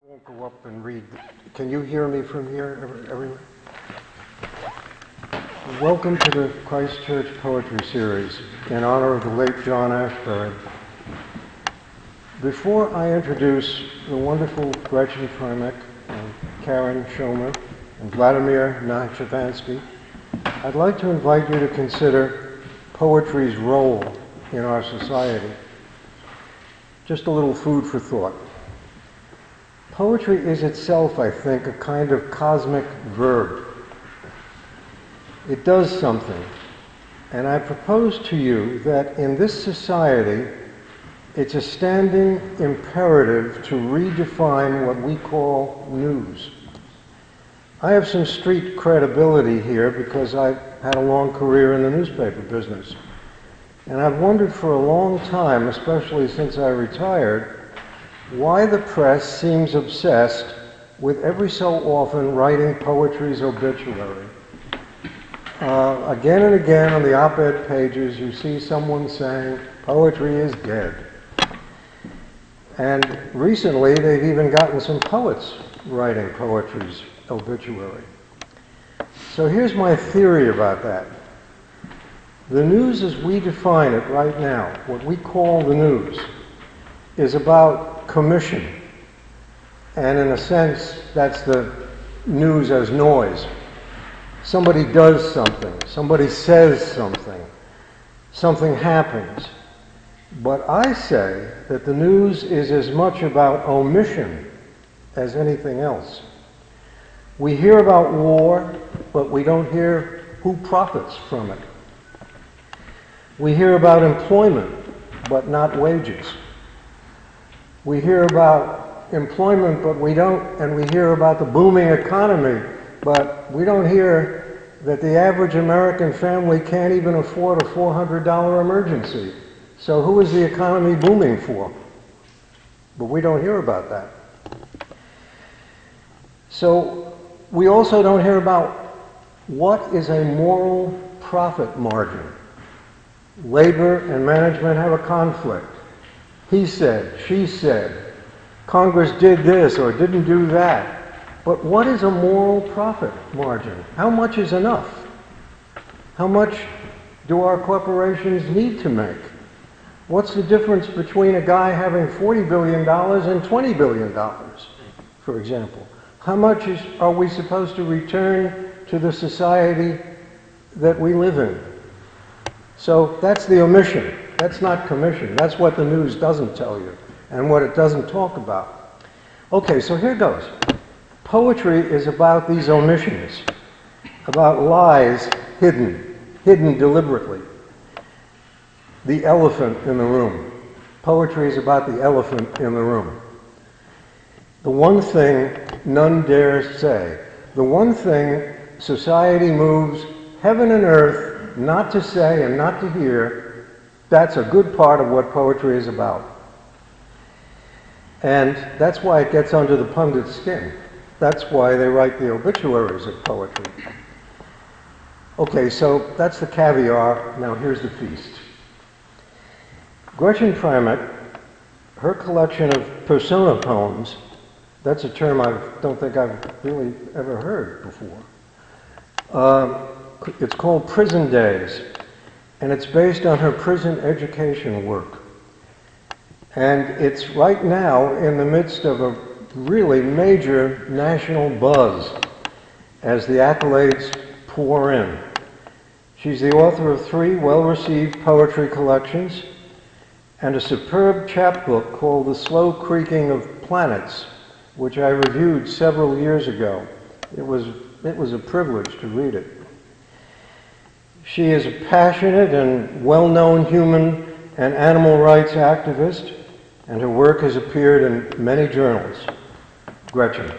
I won't go up and read. Can you hear me from here, everyone? Welcome to the Christ Church Poetry Series in honor of the late John Ashbery. Before I introduce the wonderful Gretchen Primack and Karen Schomer and Vladimir Nachavansky, I'd like to invite you to consider poetry's role in our society. Just a little food for thought. Poetry is itself, I think, a kind of cosmic verb. It does something. And I propose to you that in this society, it's a standing imperative to redefine what we call news. I have some street credibility here because I've had a long career in the newspaper business. And I've wondered for a long time, especially since I retired, why the press seems obsessed with every so often writing poetry's obituary. Again and again on the op-ed pages you see someone saying, poetry is dead. And recently they've even gotten some poets writing poetry's obituary. So here's my theory about that. The news as we define it right now, what we call the news, is about commission. And in a sense, that's the news as noise. Somebody does something, somebody says something, something happens. But I say that the news is as much about omission as anything else. We hear about war, but we don't hear who profits from it. We hear about employment, but not wages. We hear about employment, but we don't, and we hear about the booming economy, but we don't hear that the average American family can't even afford a $400 emergency. So who is the economy booming for? But we don't hear about that. So we also don't hear about what is a moral profit margin. Labor and management have a conflict. He said, she said, Congress did this or didn't do that. But what is a moral profit margin? How much is enough? How much do our corporations need to make? What's the difference between a guy having $40 billion and $20 billion, for example? How much are we supposed to return to the society that we live in? So that's the omission. That's not commission. That's what the news doesn't tell you and what it doesn't talk about. Okay, so here goes. Poetry is about these omissions, about lies hidden deliberately. The elephant in the room. Poetry is about the elephant in the room. The one thing none dares say. The one thing society moves heaven and earth not to say and not to hear. That's a good part of what poetry is about. And that's why it gets under the pundit's skin. That's why they write the obituaries of poetry. Okay, so that's the caviar. Now here's the feast. Gretchen Primack, her collection of persona poems, that's a term I don't think I've really ever heard before. It's called Prison Days, and it's based on her prison education work. And it's right now in the midst of a really major national buzz as the accolades pour in. She's the author of 3 well-received poetry collections and a superb chapbook called The Slow Creaking of Planets, which I reviewed several years ago. It was a privilege to read it. She is a passionate and well-known human and animal rights activist, and her work has appeared in many journals. Gretchen.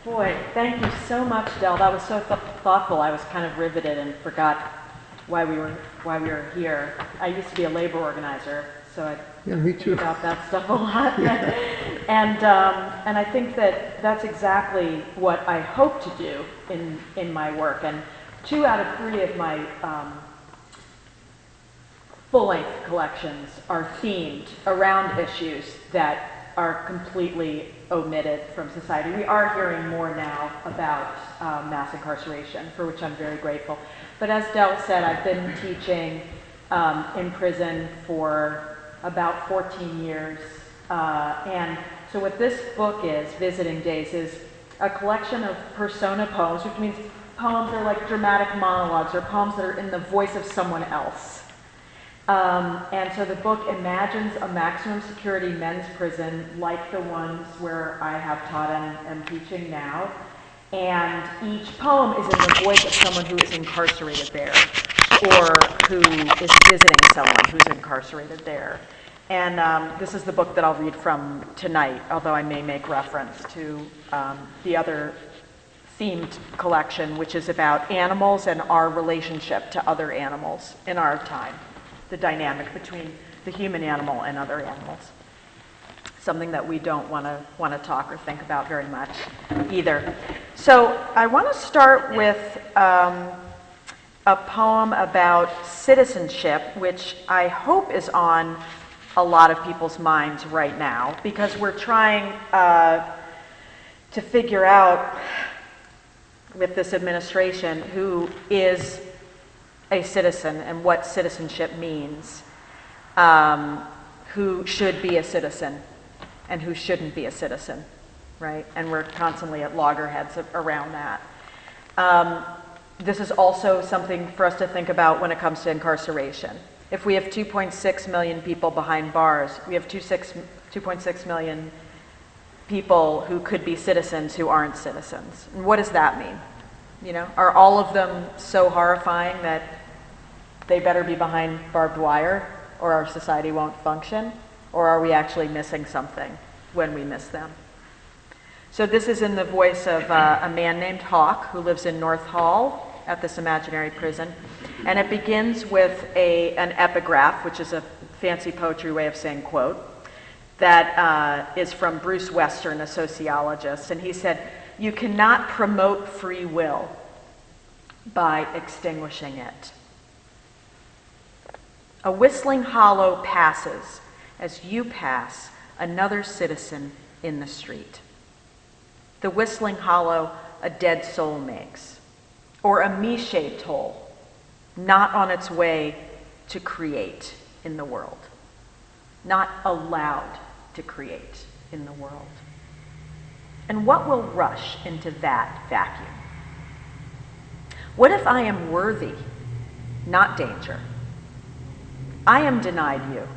Boy, thank you so much, Del. That was so thoughtful. I was kind of riveted and forgot why we were here. I used to be a labor organizer, so I think about that stuff a lot. And I think that's exactly what I hope to do in my work. And 2 out of 3 of my full-length collections are themed around issues that are completely omitted from society. We are hearing more now about mass incarceration, for which I'm very grateful. But as Del said, I've been teaching in prison for about 14 years. And so what this book is, Visiting Days, is a collection of persona poems, which means poems are like dramatic monologues or poems that are in the voice of someone else. And so the book imagines a maximum security men's prison like the ones where I have taught and am teaching now. And each poem is in the voice of someone who is incarcerated there or who is visiting someone who's incarcerated there. And this is the book that I'll read from tonight, although I may make reference to the other themed collection, which is about animals and our relationship to other animals in our time, the dynamic between the human animal and other animals. Something that we don't want to talk or think about very much either. So I want to start with a poem about citizenship, which I hope is on a lot of people's minds right now, because we're trying to figure out with this administration who is a citizen and what citizenship means, who should be a citizen and who shouldn't be a citizen, right? And we're constantly at loggerheads around that. This is also something for us to think about when it comes to incarceration. If we have 2.6 million people behind bars, we have 2.6 million people who could be citizens who aren't citizens. And what does that mean? You know, are all of them so horrifying that they better be behind barbed wire or our society won't function? Or are we actually missing something when we miss them? So this is in the voice of a man named Hawk who lives in North Hall at this imaginary prison. And it begins with an epigraph, which is a fancy poetry way of saying quote, that is from Bruce Western, a sociologist. And he said, "You cannot promote free will by extinguishing it. A whistling hollow passes as you pass another citizen in the street. The whistling hollow a dead soul makes, or a me-shaped hole, not on its way to create in the world, not allowed to create in the world. And what will rush into that vacuum? What if I am worthy, not danger? I am denied you,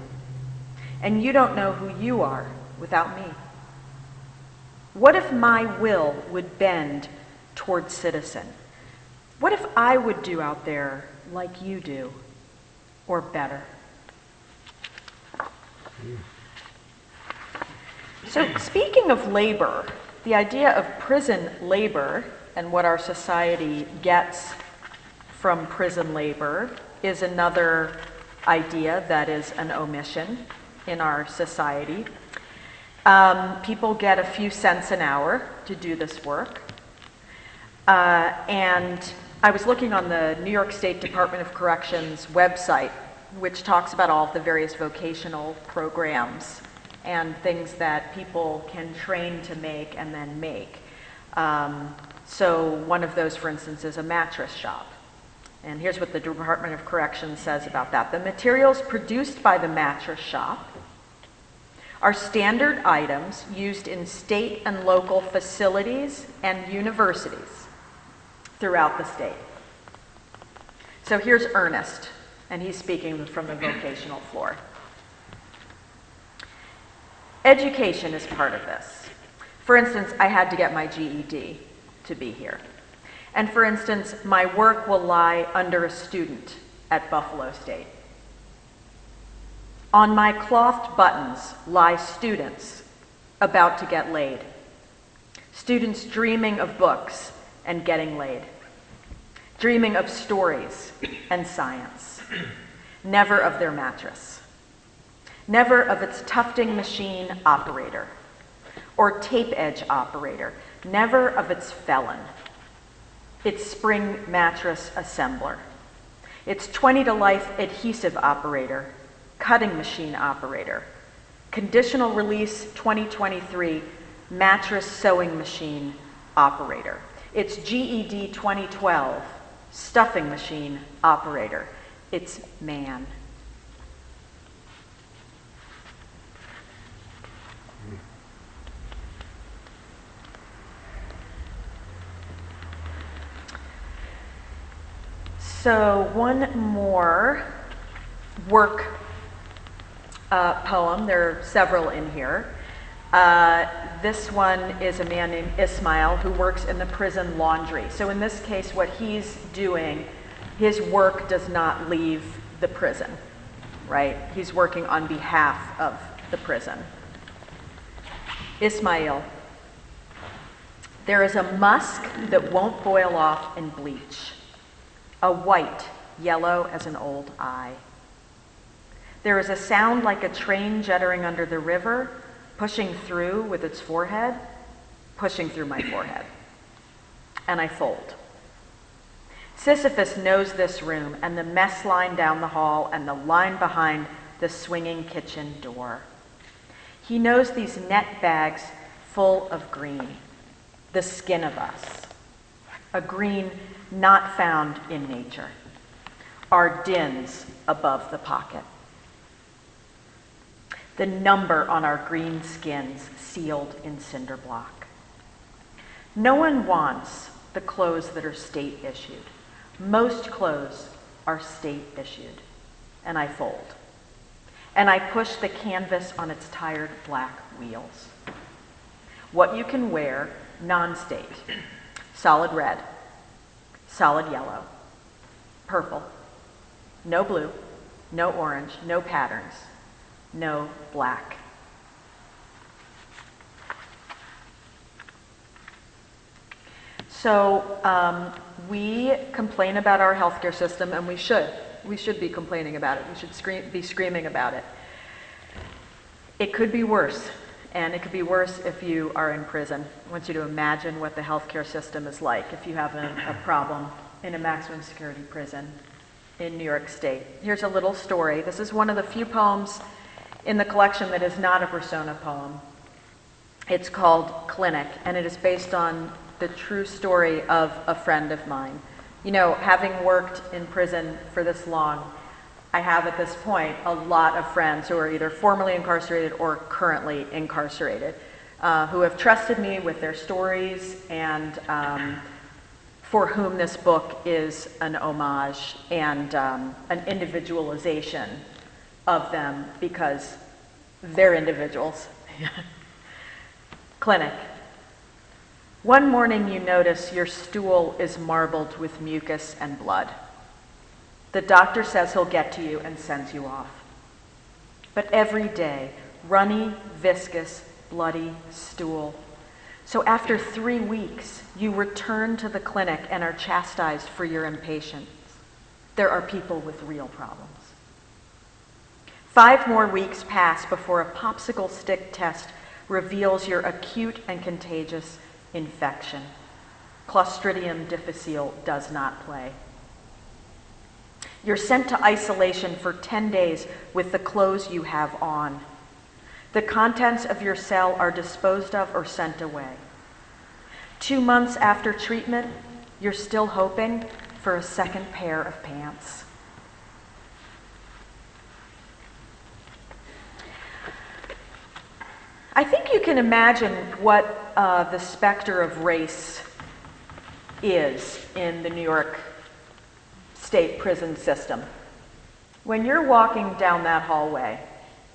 and you don't know who you are without me. What if my will would bend toward citizen? What if I would do out there like you do, or better?" So speaking of labor, the idea of prison labor and what our society gets from prison labor is another idea that is an omission in our society. People get a few cents an hour to do this work. And I was looking on the New York State Department of Corrections website, which talks about all of the various vocational programs and things that people can train to make and then make. So one of those, for instance, is a mattress shop. And here's what the Department of Corrections says about that. The materials produced by the mattress shop are standard items used in state and local facilities and universities throughout the state. So here's Ernest, and he's speaking from the vocational floor. Education is part of this. For instance, I had to get my GED to be here. And for instance, my work will lie under a student at Buffalo State. On my clothed buttons lie students about to get laid. Students dreaming of books and getting laid. Dreaming of stories and science. Never of their mattress. Never of its tufting machine operator or tape edge operator. Never of its felon. Its spring mattress assembler, It's 20 to life adhesive operator, cutting machine operator, conditional release 2023 mattress sewing machine operator. It's GED 2012 stuffing machine operator. It's man. So one more work poem. There are several in here. This one is a man named Ismail who works in the prison laundry. So in this case, what he's doing, his work does not leave the prison, right? He's working on behalf of the prison. Ismail. There is a musk that won't boil off in bleach, a white, yellow as an old eye. There is a sound like a train jettering under the river, pushing through with its forehead, pushing through my forehead. And I fold. Sisyphus knows this room and the mess line down the hall and the line behind the swinging kitchen door. He knows these net bags full of green, the skin of us, a green not found in nature, our dins above the pocket. The number on our green skins sealed in cinder block. No one wants the clothes that are state issued. Most clothes are state issued. And I fold. And I push the canvas on its tired black wheels. What you can wear, non-state. Solid red, solid yellow, purple, no blue, no orange, no patterns, no black. So we complain about our healthcare system, and we should. We should be complaining about it. We should be screaming about it. It could be worse, and it could be worse if you are in prison. I want you to imagine what the healthcare system is like if you have a problem in a maximum security prison in New York State. Here's a little story. This is one of the few poems in the collection that is not a persona poem. It's called Clinic, and it is based on the true story of a friend of mine. You know, having worked in prison for this long, I have at this point a lot of friends who are either formerly incarcerated or currently incarcerated, who have trusted me with their stories and for whom this book is an homage and an individualization of them because they're individuals. Clinic. One morning you notice your stool is marbled with mucus and blood. The doctor says he'll get to you and sends you off. But every day, runny, viscous, bloody stool. So after 3 weeks, you return to the clinic and are chastised for your impatience. There are people with real problems. 5 more weeks pass before a popsicle stick test reveals your acute and contagious infection. Clostridium difficile does not play. You're sent to isolation for 10 days with the clothes you have on. The contents of your cell are disposed of or sent away. 2 months after treatment, you're still hoping for a second pair of pants. I think you can imagine what the specter of race is in the New York State prison system. When you're walking down that hallway,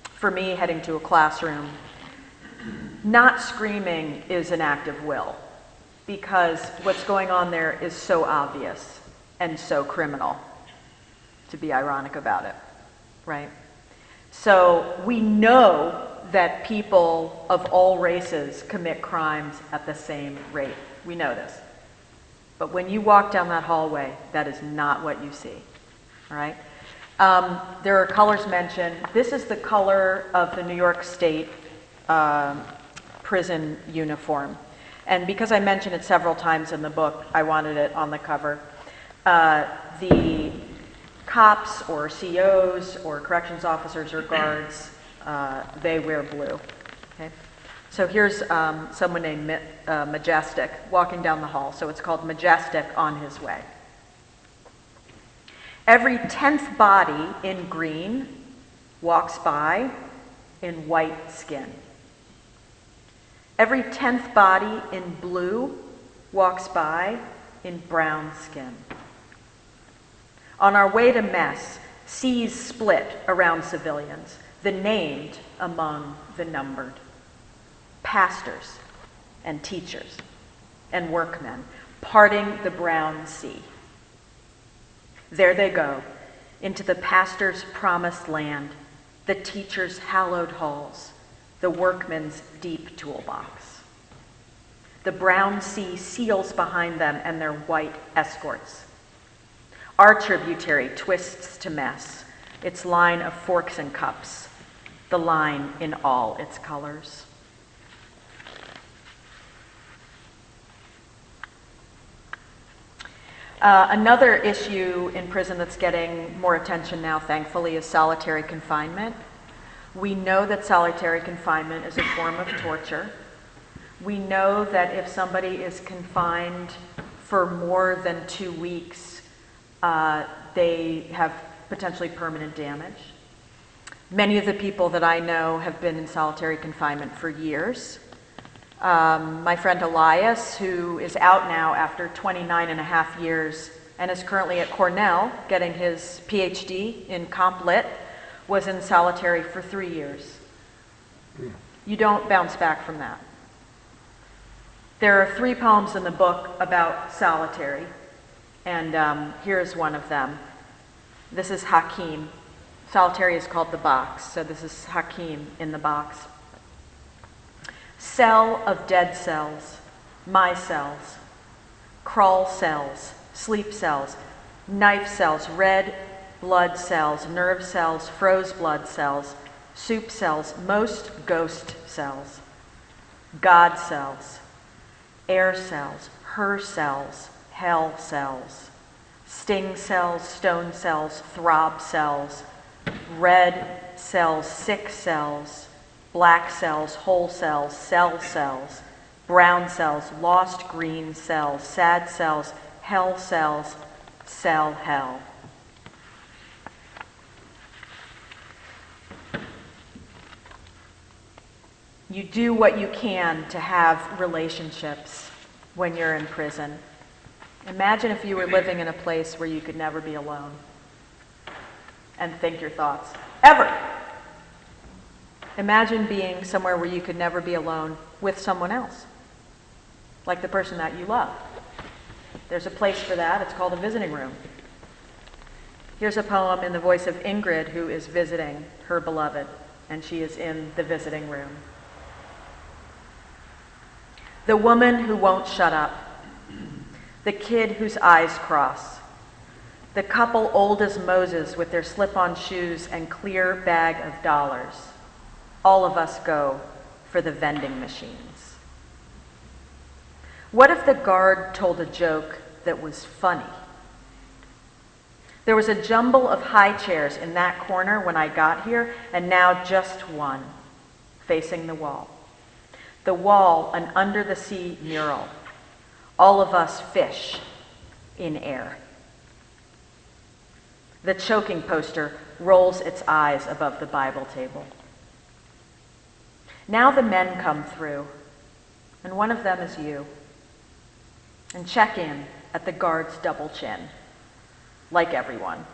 for me heading to a classroom, not screaming is an act of will because what's going on there is so obvious and so criminal, to be ironic about it, right? So we know that people of all races commit crimes at the same rate. We know this. But when you walk down that hallway, that is not what you see, all right? There are colors mentioned. This is the color of the New York State prison uniform. And because I mentioned it several times in the book, I wanted it on the cover. The cops or COs or corrections officers or guards, they wear blue. Okay? So here's someone named Majestic walking down the hall. So it's called Majestic on his way. Every 10th body in green walks by in white skin. Every 10th body in blue walks by in brown skin. On our way to mess, seas split around civilians, the named among the numbered. Pastors and teachers and workmen parting the brown sea. There they go, into the pastor's promised land, the teacher's hallowed halls, the workman's deep toolbox. The brown sea seals behind them and their white escorts. Our tributary twists to mess, its line of forks and cups, the line in all its colors. Another issue in prison that's getting more attention now, thankfully, is solitary confinement. We know that solitary confinement is a form of torture. We know that if somebody is confined for more than 2 weeks, they have potentially permanent damage. Many of the people that I know have been in solitary confinement for years. My friend Elias, who is out now after 29 and a half years and is currently at Cornell getting his PhD in Comp Lit, was in solitary for 3 years. You don't bounce back from that. There are 3 poems in the book about solitary, and here's one of them. This is Hakim. Solitary is called the box, so this is Hakim in the box. Cell of dead cells, my cells, crawl cells, sleep cells, knife cells, red blood cells, nerve cells, froze blood cells, soup cells, most ghost cells, God cells, air cells, her cells, hell cells, sting cells, stone cells, throb cells, red cells, sick cells, black cells, whole cells, cells, brown cells, lost green cells, sad cells, hell cells, cell hell. You do what you can to have relationships when you're in prison. Imagine if you were living in a place where you could never be alone and think your thoughts, ever. Imagine being somewhere where you could never be alone with someone else, like the person that you love. There's a place for that. It's called a visiting room. Here's a poem in the voice of Ingrid, who is visiting her beloved, and she is in the visiting room. The woman who won't shut up, the kid whose eyes cross, the couple old as Moses with their slip-on shoes and clear bag of dollars. All of us go for the vending machines. What if the guard told a joke that was funny? There was a jumble of high chairs in that corner when I got here, and now just one, facing the wall. The wall, an under-the-sea mural. All of us fish in air. The choking poster rolls its eyes above the Bible table. Now the men come through, and one of them is you, and check in at the guard's double chin, like everyone,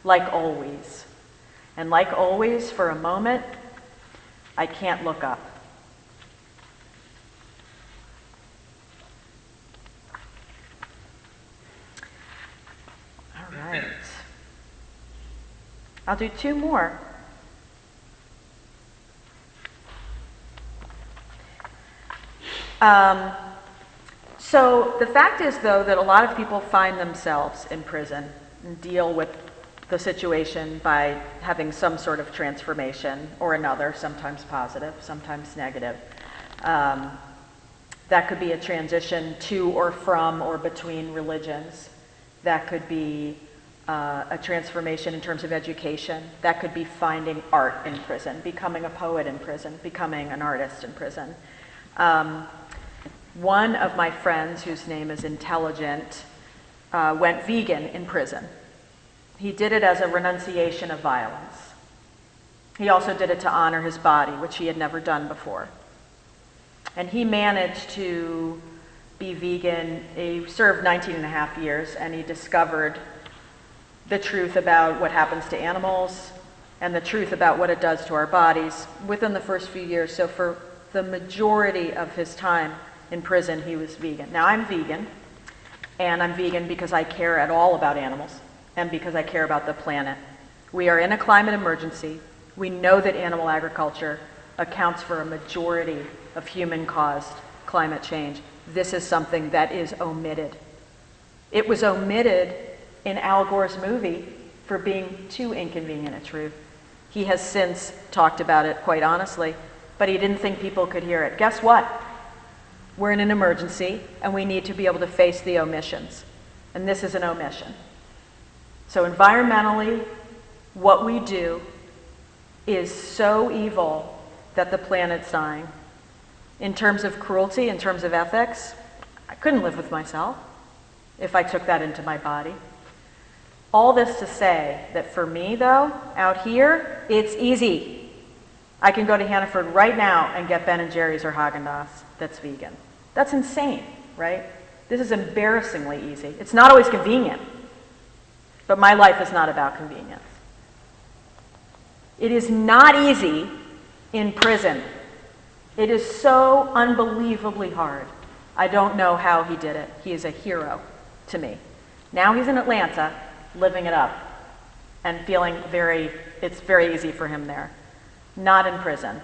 like always. And like always, for a moment, I can't look up. All right. I'll do 2 more. So the fact is, though, that a lot of people find themselves in prison and deal with the situation by having some sort of transformation or another, sometimes positive, sometimes negative. That could be a transition to or from or between religions. That could be a transformation in terms of education. That could be finding art in prison, becoming a poet in prison, becoming an artist in prison. One of my friends, whose name is Intelligent, went vegan in prison. He did it as a renunciation of violence. He also did it to honor his body, which he had never done before. And he managed to be vegan. He served 19 and a half years, and he discovered the truth about what happens to animals and the truth about what it does to our bodies within the first few years. So for the majority of his time in prison, he was vegan. Now, I'm vegan, and I'm vegan because I care at all about animals and because I care about the planet. We are in a climate emergency. We know that animal agriculture accounts for a majority of human-caused climate change. This is something that is omitted. It was omitted in Al Gore's movie for being too inconvenient a truth. He has since talked about it quite honestly, but he didn't think people could hear it. Guess what? We're in an emergency, and we need to be able to face the omissions. And this is an omission. So environmentally, what we do is so evil that the planet's dying. In terms of cruelty, in terms of ethics, I couldn't live with myself if I took that into my body. All this to say that for me, though, out here, it's easy. I can go to Hannaford right now and get Ben & Jerry's or Haagen-Dazs that's vegan. That's insane, right? This is embarrassingly easy. It's not always convenient, but my life is not about convenience. It is not easy in prison. It is so unbelievably hard. I don't know how he did it. He is a hero to me. Now he's in Atlanta, living it up, and feeling it's very easy for him there. Not in prison.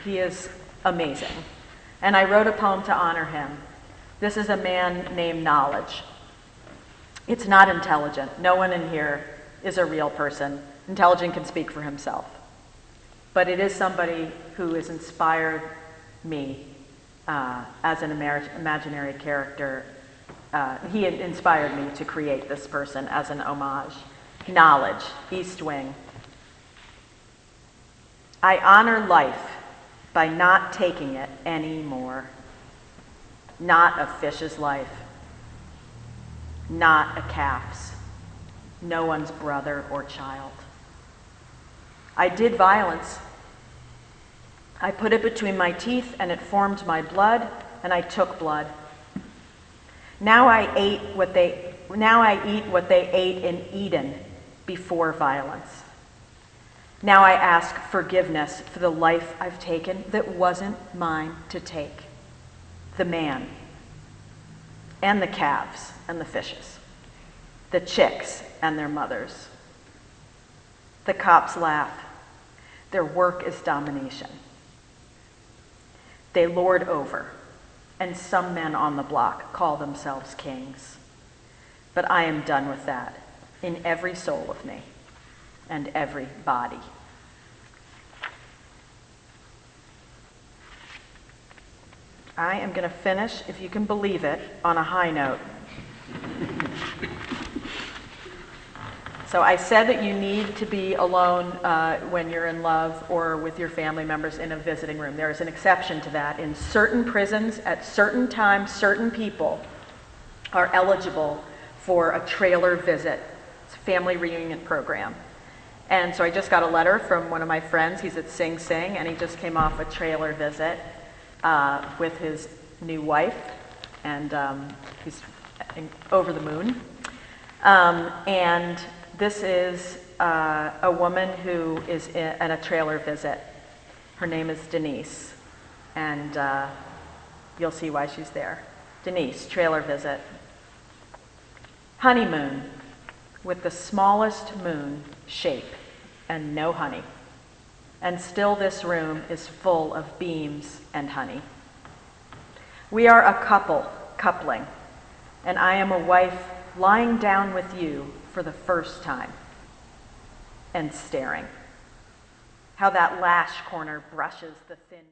He is amazing. And I wrote a poem to honor him. This is a man named Knowledge. It's not intelligent. No one in here is a real person. Intelligent can speak for himself. But it is somebody who has inspired me as an imaginary character. He inspired me to create this person as an homage. Knowledge, East Wing. I honor life by not taking it anymore. Not a fish's life. Not a calf's. No one's brother or child. I did violence. I put it between my teeth and it formed my blood, and I took blood. Now I eat what they ate in Eden before violence. Now I ask forgiveness for the life I've taken that wasn't mine to take. The man, and the calves and the fishes, the chicks and their mothers. The cops laugh. Their work is domination. They lord over, and some men on the block call themselves kings. But I am done with that in every soul of me and every body. I am going to finish, if you can believe it, on a high note. So I said that you need to be alone when you're in love or with your family members in a visiting room. There is an exception to that. In certain prisons, at certain times, certain people are eligible for a trailer visit. It's a family reunion program. And so I just got a letter from one of my friends. He's at Sing Sing, and he just came off a trailer visit with his new wife, and he's over the moon. And this is a woman who is in a trailer visit. Her name is Denise, and you'll see why she's there. Denise, trailer visit. Honeymoon, with the smallest moon shape and no honey. And still this room is full of beams and honey. We are a coupling, and I am a wife lying down with you for the first time and staring. How that lash corner brushes the thin